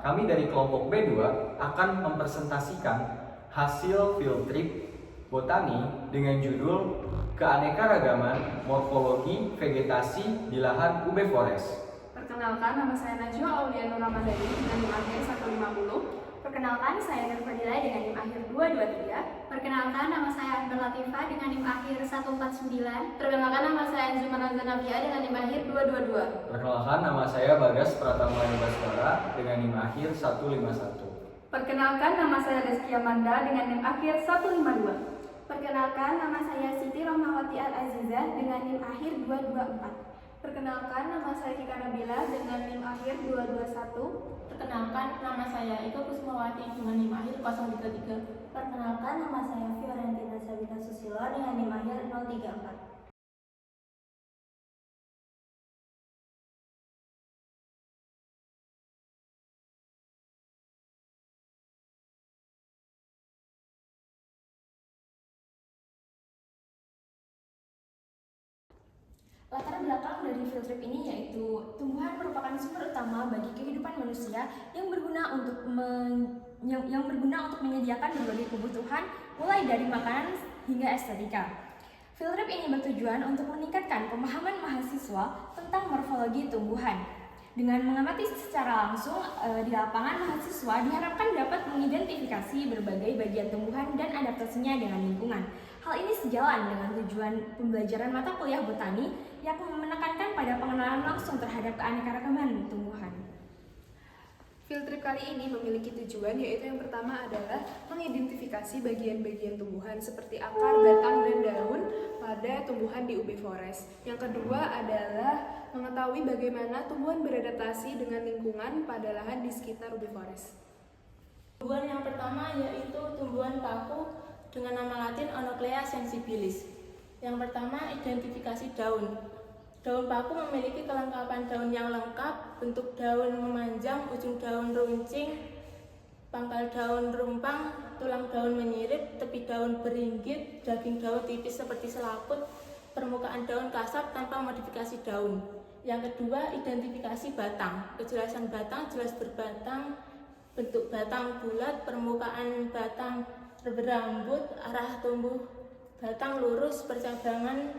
kami dari kelompok B2 akan mempresentasikan hasil field trip botani dengan judul Keanekaragaman Morfologi Vegetasi di Lahan UB Forest. Perkenalkan, nama saya Najwa Aulianur Ramadhani dengan NIM akhir 150. Perkenalkan, saya Nur Fadila dengan NIM akhir 223. Perkenalkan, nama saya Akbar Latifah dengan NIM akhir 149. Perkenalkan, nama saya Anjuman Zanavia dengan NIM akhir 222. Perkenalkan, nama saya Bagas Pratama Baskara dengan NIM akhir 151. Perkenalkan, nama saya Reski Amanda dengan NIM akhir 152. Perkenalkan, nama saya Siti Rahmawati Al-Azizah dengan NIM akhir 224. Perkenalkan, nama saya Kika Nabila dengan NIM akhir 221. Perkenalkan, nama saya Ika Kusmawati dengan NIM akhir 033. Perkenalkan, nama saya Fiorentina Sabita Susilo dengan NIM akhir 034. Latar belakang dari field trip ini yaitu tumbuhan merupakan sumber utama bagi kehidupan manusia yang berguna untuk menyediakan berbagai kebutuhan mulai dari makanan hingga estetika. Field trip ini bertujuan untuk meningkatkan pemahaman mahasiswa tentang morfologi tumbuhan. Dengan mengamati secara langsung di lapangan, mahasiswa diharapkan dapat mengidentifikasi berbagai bagian tumbuhan dan adaptasinya dengan lingkungan. Hal ini sejalan dengan tujuan pembelajaran mata kuliah botani yang menekankan pada pengenalan langsung terhadap keanekaragaman tumbuhan. Field trip kali ini memiliki tujuan, yaitu yang pertama adalah mengidentifikasi bagian-bagian tumbuhan seperti akar, batang, dan daun pada tumbuhan di UB Forest. Yang kedua adalah mengetahui bagaimana tumbuhan beradaptasi dengan lingkungan pada lahan di sekitar UB Forest. Tumbuhan yang pertama yaitu tumbuhan paku dengan nama latin Onoclea sensibilis. Yang pertama, identifikasi daun. Daun paku memiliki kelengkapan daun yang lengkap, bentuk daun memanjang, ujung daun runcing, pangkal daun rumpang, tulang daun menyirip, tepi daun beringgit, daging daun tipis seperti selaput, permukaan daun kasar tanpa modifikasi daun. Yang kedua, identifikasi batang. Kejelasan batang jelas berbatang, bentuk batang bulat, permukaan batang berambut, arah tumbuh batang lurus, percabangan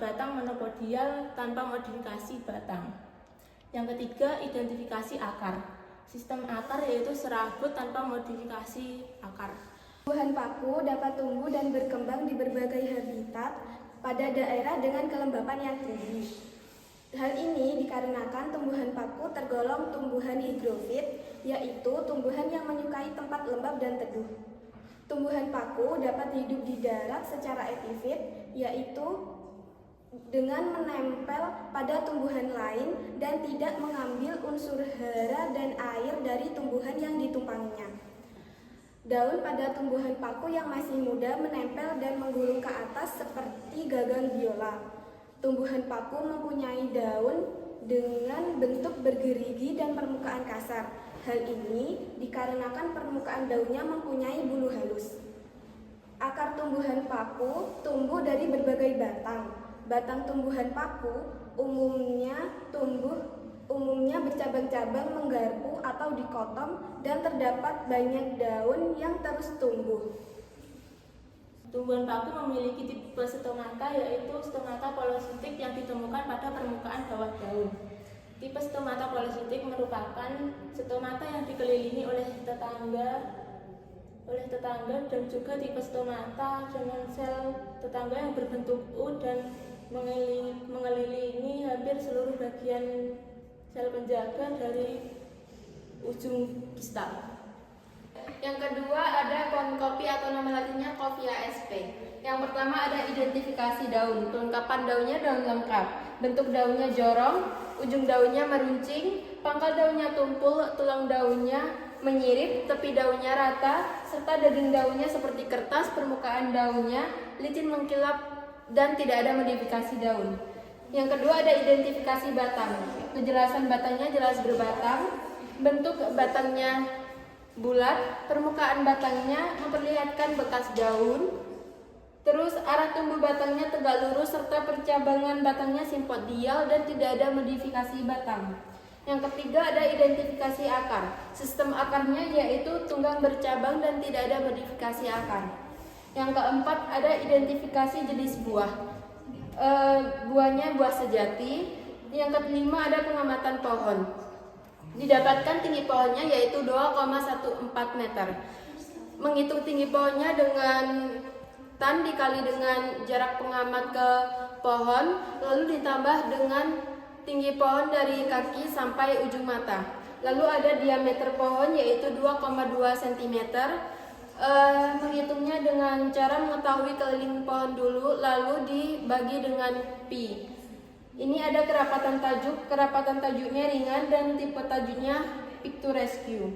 batang monopodial tanpa modifikasi batang. Yang ketiga, identifikasi akar. Sistem akar yaitu serabut tanpa modifikasi akar. Tumbuhan paku dapat tumbuh dan berkembang di berbagai habitat pada daerah dengan kelembapan yang tinggi. Hal ini dikarenakan tumbuhan paku tergolong tumbuhan higrofit, yaitu tumbuhan yang menyukai tempat lembab dan teduh. Tumbuhan paku dapat hidup di darat secara epifit, yaitu dengan menempel pada tumbuhan lain dan tidak mengambil unsur hara dan air dari tumbuhan yang ditumpanginya. Daun pada tumbuhan paku yang masih muda menempel dan menggulung ke atas seperti gagang biola. Tumbuhan paku mempunyai daun dengan bentuk bergerigi dan permukaan kasar. Hal ini dikarenakan permukaan daunnya mempunyai bulu halus. Akar tumbuhan paku tumbuh dari berbagai batang. Batang tumbuhan paku umumnya bercabang-cabang, menggarpu atau dikotom, dan terdapat banyak daun yang terus tumbuh. Tumbuhan paku memiliki tipe stomata, yaitu stomata polositik yang ditemukan pada permukaan bawah daun. Tipe stomata polositik merupakan stomata yang dikelilingi oleh tetangga dan juga tipe stomata dengan sel tetangga yang berbentuk U dan mengelilingi hampir seluruh bagian sel penjaga dari ujung kistal. Yang kedua ada konkopi atau nama latinnya Coffea sp. Yang pertama ada identifikasi daun. Kelengkapan daunnya daun lengkap. Bentuk daunnya jorong, ujung daunnya meruncing, pangkal daunnya tumpul, tulang daunnya menyirip, tepi daunnya rata, serta daging daunnya seperti kertas, permukaan daunnya licin mengkilap dan tidak ada modifikasi daun. Yang kedua ada identifikasi batang. Kejelasan batangnya jelas berbatang, bentuk batangnya bulat, permukaan batangnya memperlihatkan bekas daun. Terus arah tumbuh batangnya tegak lurus serta percabangan batangnya simpodial dan tidak ada modifikasi batang. Yang ketiga ada identifikasi akar. Sistem akarnya yaitu tunggang bercabang dan tidak ada modifikasi akar. Yang keempat ada identifikasi jenis buah. Buahnya buah sejati. Yang kelima ada pengamatan pohon. Didapatkan tinggi pohonnya yaitu 2,14 meter. Menghitung tinggi pohonnya dengan tan dikali dengan jarak pengamat ke pohon, lalu ditambah dengan tinggi pohon dari kaki sampai ujung mata. Lalu ada diameter pohon yaitu 2,2 cm. Menghitungnya dengan cara mengetahui keliling pohon dulu, lalu dibagi dengan pi. Ini ada kerapatan tajuk. Kerapatan tajuknya ringan dan tipe tajuknya picturesque.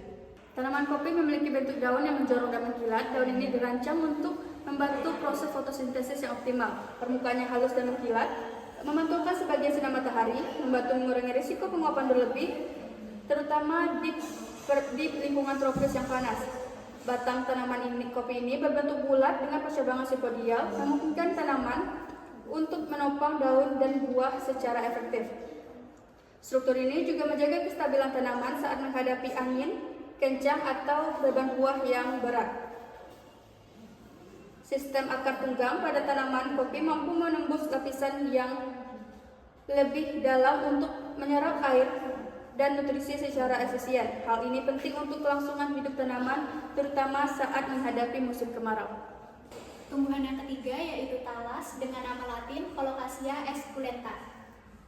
Tanaman kopi memiliki bentuk daun yang menjorok dan mengkilat. Daun ini dirancang untuk membantu proses fotosintesis yang optimal. Permukaan yang halus dan mengkilat memantulkan sebagian sinar matahari, membantu mengurangi risiko penguapan berlebih, terutama di lingkungan tropis yang panas. Batang tanaman kopi ini berbentuk bulat dengan percabangan sipodial, memungkinkan tanaman untuk menopang daun dan buah secara efektif. Struktur ini juga menjaga kestabilan tanaman saat menghadapi angin kencang atau beban buah yang berat. Sistem akar tunggang pada tanaman kopi mampu menembus lapisan yang lebih dalam untuk menyerap air dan nutrisi secara efisien. Hal ini penting untuk kelangsungan hidup tanaman, terutama saat menghadapi musim kemarau. Tumbuhan yang ketiga yaitu talas dengan nama latin Colocasia esculenta.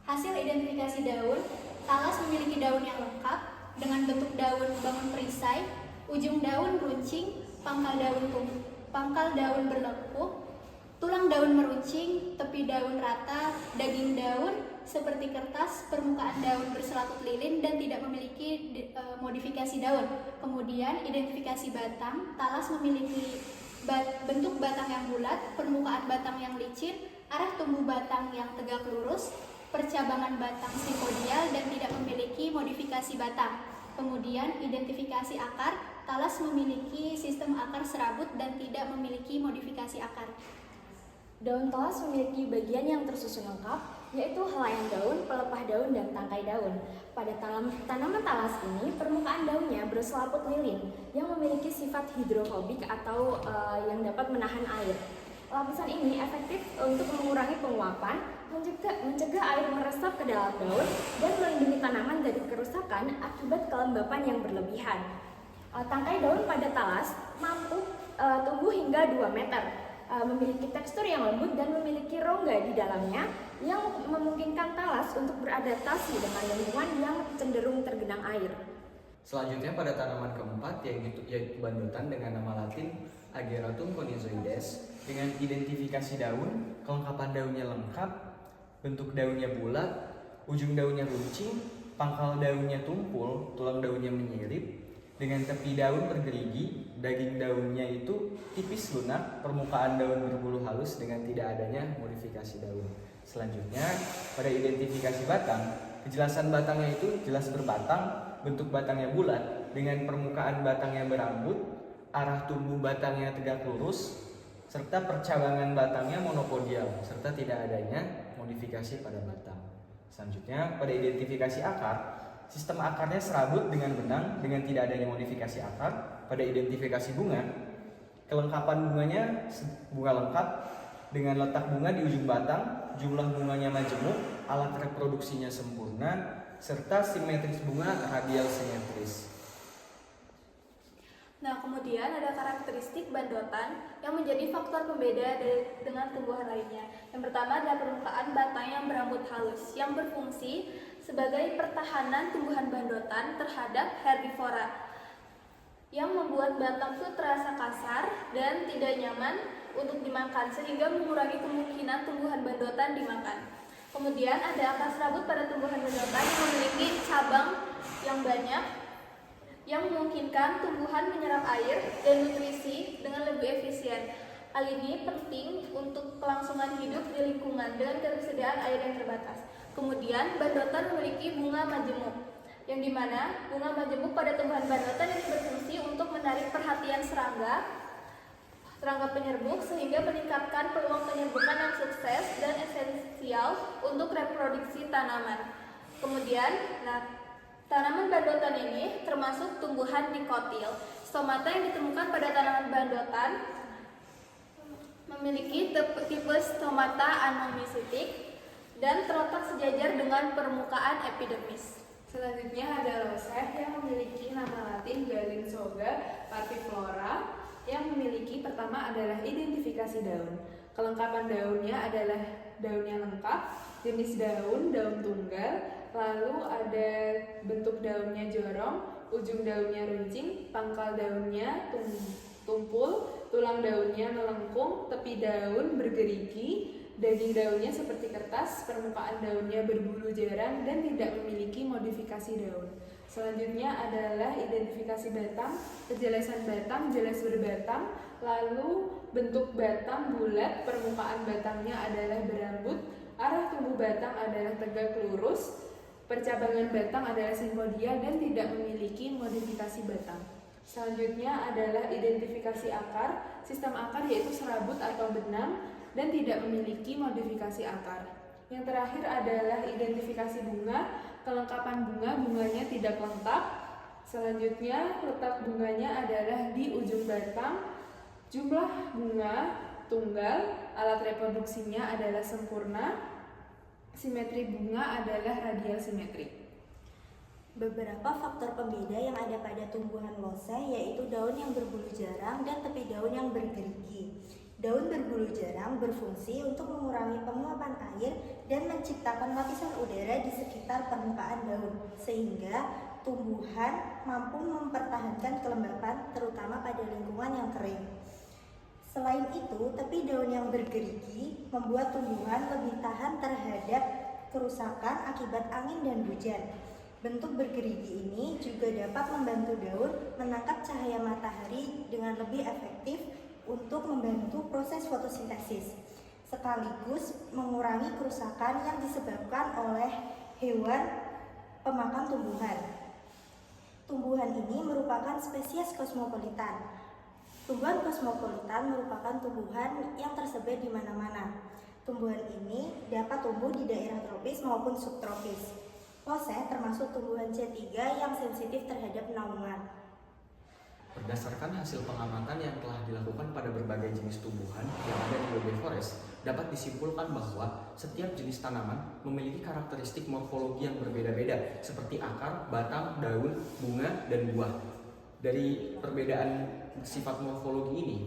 Hasil identifikasi daun, talas memiliki daun yang lengkap dengan bentuk daun bangun perisai, ujung daun runcing, pangkal daun berlekuk, tulang daun meruncing, tepi daun rata, daging daun seperti kertas, permukaan daun berselatut lilin dan tidak memiliki modifikasi daun. Kemudian identifikasi batang, talas memiliki bentuk batang yang bulat, permukaan batang yang licin, arah tumbuh batang yang tegak lurus, percabangan batang sipodial dan tidak memiliki modifikasi batang. Kemudian identifikasi akar, talas memiliki sistem akar serabut dan tidak memiliki modifikasi akar. Daun talas memiliki bagian yang tersusun lengkap, yaitu helaian daun, pelepah daun, dan tangkai daun. Pada tanaman talas ini, permukaan daunnya berselaput lilin yang memiliki sifat hidrofobik atau yang dapat menahan air. Lapisan ini efektif untuk mengurangi penguapan, mencegah air meresap ke dalam daun, dan melindungi tanaman dari kerusakan akibat kelembapan yang berlebihan. Tangkai daun pada talas mampu tumbuh hingga 2 meter, memiliki tekstur yang lembut dan memiliki rongga di dalamnya yang memungkinkan talas untuk beradaptasi dengan lingkungan yang cenderung tergenang air. Selanjutnya pada tanaman keempat yaitu bandotan dengan nama latin Ageratum conizoides dengan identifikasi daun, kelengkapan daunnya lengkap, bentuk daunnya bulat, ujung daunnya runcing, pangkal daunnya tumpul, tulang daunnya menyirip, dengan tepi daun bergerigi, daging daunnya itu tipis lunak, permukaan daun berbulu halus dengan tidak adanya modifikasi daun. Selanjutnya pada identifikasi batang, kejelasan batangnya itu jelas berbatang, bentuk batangnya bulat dengan permukaan batangnya berambut, arah tumbuh batangnya tegak lurus, serta percabangan batangnya monopodial, serta tidak adanya modifikasi pada batang. Selanjutnya pada identifikasi akar, sistem akarnya serabut dengan benang dengan tidak adanya modifikasi akar. Pada identifikasi bunga, kelengkapan bunganya bunga lengkap dengan letak bunga di ujung batang, jumlah bunganya majemuk, alat reproduksinya sempurna, serta simetris bunga radial simetris. Nah, kemudian ada karakteristik bandotan yang menjadi faktor pembeda dengan tumbuhan lainnya. Yang pertama adalah permukaan batang yang berambut halus yang berfungsi sebagai pertahanan tumbuhan bandotan terhadap herbivora yang membuat batang itu terasa kasar dan tidak nyaman untuk dimakan sehingga mengurangi kemungkinan tumbuhan bandotan dimakan. Kemudian ada akar serabut pada tumbuhan bandotan yang memiliki cabang yang banyak yang memungkinkan tumbuhan menyerap air dan nutrisi dengan lebih efisien. Hal ini penting untuk kelangsungan hidup di lingkungan dengan ketersediaan air yang terbatas. Kemudian bandotan memiliki bunga majemuk, yang dimana bunga majemuk pada tumbuhan bandotan ini berfungsi untuk menarik perhatian serangga penyerbuk sehingga meningkatkan peluang penyerbukan yang sukses dan esensial untuk reproduksi tanaman. Kemudian, Tanaman bandotan ini termasuk tumbuhan dikotil. Stomata yang ditemukan pada tanaman bandotan memiliki tipe stomata anomycetic dan terletak sejajar dengan permukaan epidermis. Selanjutnya ada roset yang memiliki nama latin Galinsoga partiflora yang memiliki pertama adalah identifikasi daun. Kelengkapan daunnya adalah daunnya lengkap, jenis daun, daun tunggal, lalu ada bentuk daunnya jorong, ujung daunnya runcing, pangkal daunnya tumpul, tulang daunnya melengkung, tepi daun bergerigi, daging daunnya seperti kertas, permukaan daunnya berbulu jarang dan tidak memiliki modifikasi daun. Selanjutnya adalah identifikasi batang, kejelasan batang jelas berbatang, lalu bentuk batang bulat, permukaan batangnya adalah berambut, arah tumbuh batang adalah tegak lurus, percabangan batang adalah simpodial dan tidak memiliki modifikasi batang. Selanjutnya adalah identifikasi akar, sistem akar yaitu serabut atau benang dan tidak memiliki modifikasi akar. Yang terakhir adalah identifikasi bunga, kelengkapan bunganya tidak lengkap. Selanjutnya letak bunganya adalah di ujung batang, jumlah bunga tunggal, alat reproduksinya adalah sempurna, simetri bunga adalah radial simetrik. Beberapa faktor pembeda yang ada pada tumbuhan loseh yaitu daun yang berbulu jarang dan tepi daun yang bergerigi. Daun berbulu jarang berfungsi untuk mengurangi penguapan air dan menciptakan lapisan udara di sekitar permukaan daun, sehingga tumbuhan mampu mempertahankan kelembapan terutama pada lingkungan yang kering. Selain itu, tepi daun yang bergerigi membuat tumbuhan lebih tahan terhadap kerusakan akibat angin dan hujan. Bentuk bergerigi ini juga dapat membantu daun menangkap cahaya matahari dengan lebih efektif untuk membantu proses fotosintesis, sekaligus mengurangi kerusakan yang disebabkan oleh hewan pemakan tumbuhan. Tumbuhan ini merupakan spesies kosmopolitan. Tumbuhan kosmopolitan merupakan tumbuhan yang tersebar di mana-mana. Tumbuhan ini dapat tumbuh di daerah tropis maupun subtropis. Loseh termasuk tumbuhan C3 yang sensitif terhadap naungan. Berdasarkan hasil pengamatan yang telah dilakukan pada berbagai jenis tumbuhan yang ada di Lobe Forest, dapat disimpulkan bahwa setiap jenis tanaman memiliki karakteristik morfologi yang berbeda-beda, seperti akar, batang, daun, bunga, dan buah. Dari perbedaan sifat morfologi ini,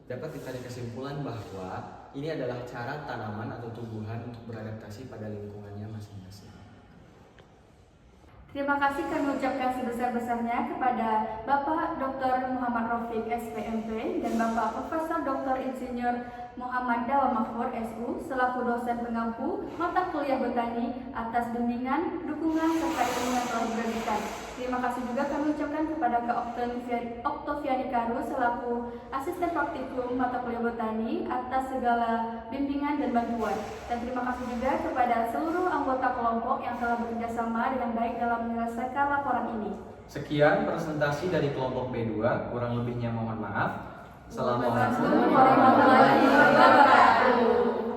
dapat ditarik kesimpulan bahwa ini adalah cara tanaman atau tumbuhan untuk beradaptasi pada lingkungannya masing-masing. Terima kasih kami ucapkan sebesar-besarnya kepada Bapak Dr. Muhammad Rafiq SPMP dan Bapak Profesor Dr. Insinyur Muhammad Dawa Mahfur SU selaku dosen pengampu mata kuliah botani atas bimbingan, dukungan, serta ilmu yang telah diberikan. Terima kasih juga kami ucapkan kepada Kak Oktoviani Karu selaku asisten praktikum mata kuliah botani atas segala bimbingan dan bantuan. Dan terima kasih juga kepada seluruh anggota kelompok yang telah bekerjasama dengan baik dalam menyelesaikan laporan ini. Sekian presentasi dari kelompok B2, kurang lebihnya mohon maaf. Assalamualaikum warahmatullahi wabarakatuh.